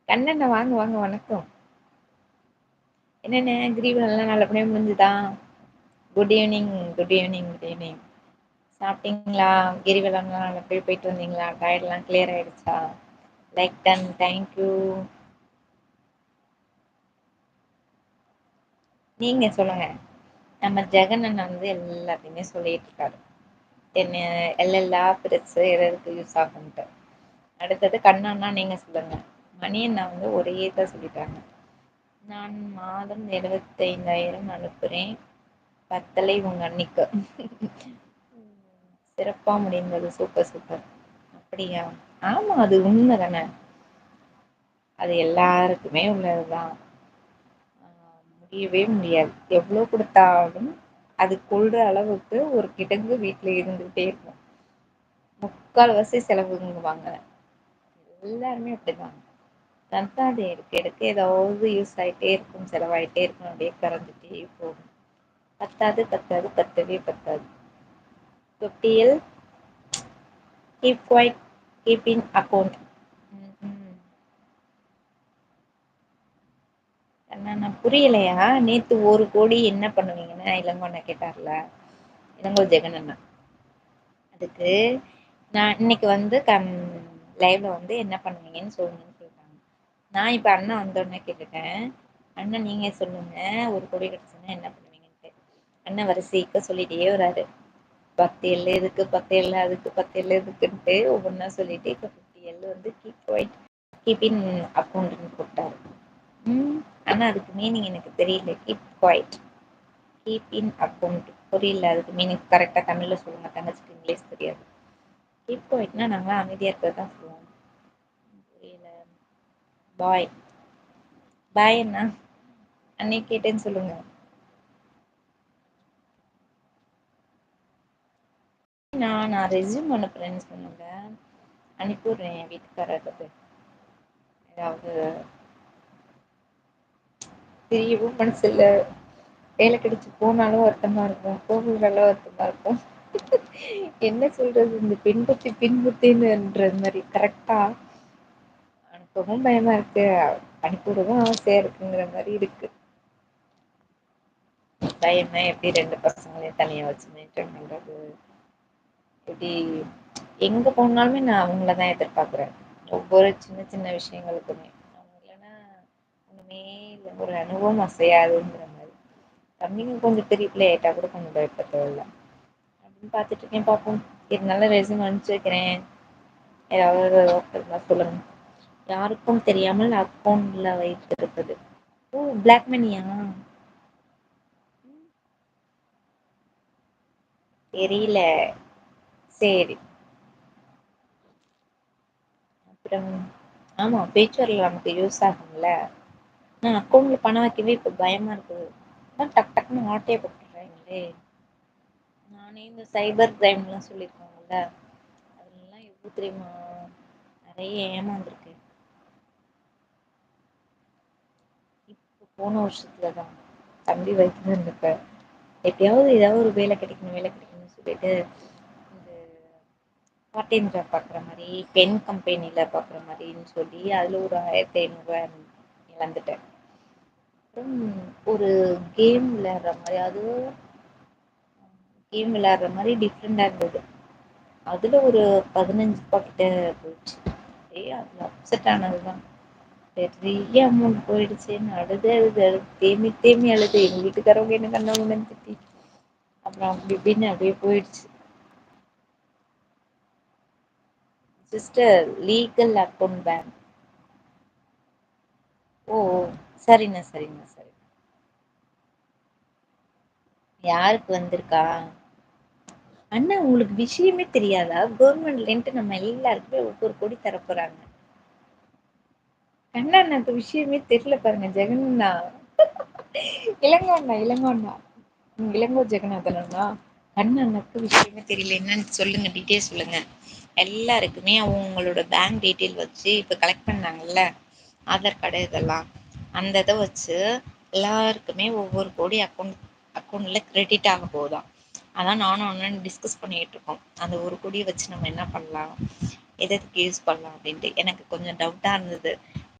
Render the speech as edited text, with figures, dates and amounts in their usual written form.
கண்ணண்ணா வாங்க வாங்க வணக்கம். என்னண்ணே கிரிவலம்லாம் நல்லபடியா முடிஞ்சுதா? Good evening, good evening, good evening. சாப்பிட்டீங்களா? கிரிவலம்லாம் நல்லபடியா போயிட்டு வந்தீங்களா? டயர்ட்லாம் கிளியர் ஆயிடுச்சா? Like done thank you. நீங்க சொல்லுங்க. நம்ம ஜெகன் அண்ணா வந்து எல்லாத்தையுமே சொல்லிட்டு இருக்காரு. என்ன எல்.எல்.ஆ பிரிச்சு எது எதுக்கு யூஸ் ஆகும்ன்ட்டு. அடுத்தது கண்ணண்ணா நீங்க சொல்லுங்க. மணி அண்ணா வந்து ஒரே இத சொல்லிட்டாங்க. நான் மாதம் 75,000 அனுப்புறேன். பத்தலை உங்க அண்ணிக்கு. சிறப்பா முடிந்தது. Super, super. அப்படியா? ஆமா. அது உண்ம தானே. அது எல்லாருக்குமே உள்ளதுதான். முடியவே முடியாது. எவ்ளோ குடுத்தாலும், அது கொள்ற அளவுக்கு ஒரு கிடங்கு வீட்ல இருந்துகிட்டே இருக்கும். முக்கால்வாசி செலவுங்குவாங்க. எல்லாருமே அப்படிதான். பத்தாது எடுக்க எடுக்க ஏதாவது யூஸ் ஆயிட்டே இருக்கும், செலவாயிட்டே இருக்கும். அப்படியே கரைஞ்சுட்டே போகும். பத்தாது, பத்தாது, பத்தவே பத்தாது. தொட்டியில் keep quiet, keep in account. ம். என்னன்னா புரியலையா? நேத்து 1,00,00,000 என்ன பண்ணுவீங்கன்னு இளங்கோ அண்ணா கேட்டார்ல. இளங்கோ ஜெகன் அண்ணா. அதுக்கு நான் இன்னைக்கு வந்து லைவ்ல வந்து என்ன பண்ணுவீங்கன்னு சொல்லுங்கன்னு சொல்லிட்டாங்க. நான் இப்ப அண்ணா வந்தோடனே கேட்டுட்டேன். அண்ணா நீங்க சொல்லுங்க 1,00,00,000 கிடைச்சுன்னா என்ன பண்ணுவீங்கன்ட்டு. அண்ணன் வரிசைக்கு சொல்லிட்டே வராரு. 10 எல் இதுக்கு, 10 எல் அதுக்கு, 10 எல் இதுக்குன்ட்டு ஒவ்வொன்னா சொல்லிட்டு இப்ப 50 எல் வந்து கீப் குவைட், கீப் இன் அக்கவுண்ட்ன்னு போட்டாரு. ம். ஆனா அதுக்கு மீனிங் எனக்கு தெரியல. Keep quiet, keep in account. புரியல அதுக்கு மீனிங் கரெக்ட்டா தமிழ்ல சொல்லுங்க. தங்கச்சிக்கு இங்கிலீஷ் தெரியாது. கீப் குவைட்னா நாங்கலாம் அமைதியா இருக்கிறது தான் சொல்லுவோம். புரியல. பாய். பாய் அண்ணா. அண்ணே கேட்டேன்னு சொல்லுங்க. நான் ரெஸ்யூம் அனுப்புறேன்னு சொன்னேன்ல. அனுப்பி விடுறேன் என் வீட்டுக்காரருக்கு. ஏதாவது பிரியவும் மனசு இல்ல. வேலை கிடைச்சு போனாலும் வருத்தமா இருக்கும். போகலனாலும் வருத்தமா இருக்கும். என்ன சொல்றது? இந்த பெண் புத்தி பின் புத்தின்னுன்ற மாரி கரெக்ட்டா அனுப்பவும் பயமா இருக்கு. அனுப்பிவிடவும் ஆசையா இருக்குங்கிற மாரி இருக்கு. பையன்னா எப்படி 2 பசங்களையும் தனியா வச்சு மெயின்டெயின் பண்றது? எப்படி எங்க போனாலுமே நான் அவங்கள தான் எதிர்பார்க்குறேன். ஒவ்வொரு சின்ன சின்ன விஷயங்களுக்குமே. அவங்க இல்லன்னா ஒண்ணுமே இல்ல. ஒரு அணுவும் அசையாதுங்கிற மாரி. தம்பிங்க கொஞ்சம் பெரிய பிள்ளை ஆயிட்டா கூட கொஞ்சம் பயப்பட தேவையில்ல. அப்படின்னு பார்த்துட்டு இருக்கேன் பார்ப்போம். இருந்தாலும் ரெஸ்யூம் அனுப்பிச்சு வைக்கிறேன். ஏதாவது ஒர்க் இருந்தா சொல்லுங்க. யாருக்கும் தெரியாமல் அக்கவுண்ட்ல வைத்திருப்பது. ஓ! பிளாக் மணியா? தெரியல. சரி. அப்புறம் ஆமா ஃபியூச்சர்ல நமக்கு யூஸ் ஆகும்ல. நான் அக்கவுண்ட்ல பணம் வைக்கவே இப்ப பயமா இருக்கு. அதான் டக் டக்குன்னு ஆட்டயே போட்டுறாங்களே. நானே இந்த சைபர் கிரைம்லாம் சொல்லியிருக்காங்கல்ல. அதுலலாம் எவ்ளோ தெரியுமா? நெறைய ஏமாந்துருக்கேன். இப்ப போன வருஷத்துல தான். தம்பி வயசுல இருந்தப்ப. எப்பயாவது ஏதாவது ஒரு வேலை கிடைக்கணும், வேலை கிடைக்கணும்னு சொல்லிட்டு, இந்த பார்ட் டைம் ஜாப் பார்க்குற மாரி, பென் கம்பெனில பார்க்குற மாரின்னு சொல்லி, அதுல ஒரு 1,500 இழந்துட்டேன். அப்புறம் ஒரு கேம் விளையாடுற மாரி, அதுவும் கேம் விளையாடுற மாரி டிஃப்ரெண்டா இருந்தது. அதுல ஒரு 15 கிட்ட போயிடுச்சு. அதுல அப்செட் ஆனதுதான். பெரிய அமௌண்ட் போயிடுச்சேன்னு அழுது அழுது அழுது தேம்பி தேம்பி அழுது எங்க வீட்டுக்காரவங்க என்ன கண்ணாமூச்சின்னு திட்டி அப்புறம் அப்படி இப்படின்னு அப்படியே போயிடுச்சு. Sister legal account bank. ஓ ஓ. சரிண்ணா சரிண்ணா சரி. யாருக்கு வந்திருக்கா? அண்ணா உங்களுக்கு விஷயமே தெரியாதா? கவர்மெண்ட்லேன்ட்டு நம்ம எல்லாருக்குமே ஒவ்வொரு கோடி தரப்போறாங்க. அண்ணா எனக்கு விஷயமே தெரியல பாருங்க ஜெகன்னா. இளங்கோ அண்ணா இளங்கோ அண்ணா. இளங்கோ ஜெகநாதன் அண்ணா. அண்ணனுக்கு விஷயமே தெரியல. என்னன்னு சொல்லுங்க டீட்டெயில் சொல்லுங்க. எல்லாருக்குமே அவங்களோட பேங்க் டீட்டெயில் வச்சு இப்ப கலெக்ட் பண்ணாங்கல்ல ஆதார் கார்டு இதெல்லாம். அந்த இத வச்சு எல்லாருக்குமே ஒவ்வொரு கோடி அக்கவுண்ட்ல கிரெடிட் ஆக போகுதாம். அதான் நானும் அண்ணனும் டிஸ்கஸ் பண்ணிட்டு இருக்கோம். அந்த 1 கோடிய வச்சு நம்ம என்ன பண்ணலாம்? எதுக்கு யூஸ் பண்ணலாம் அப்படின்ட்டு. எனக்கு கொஞ்சம் டவுட்டா இருந்தது.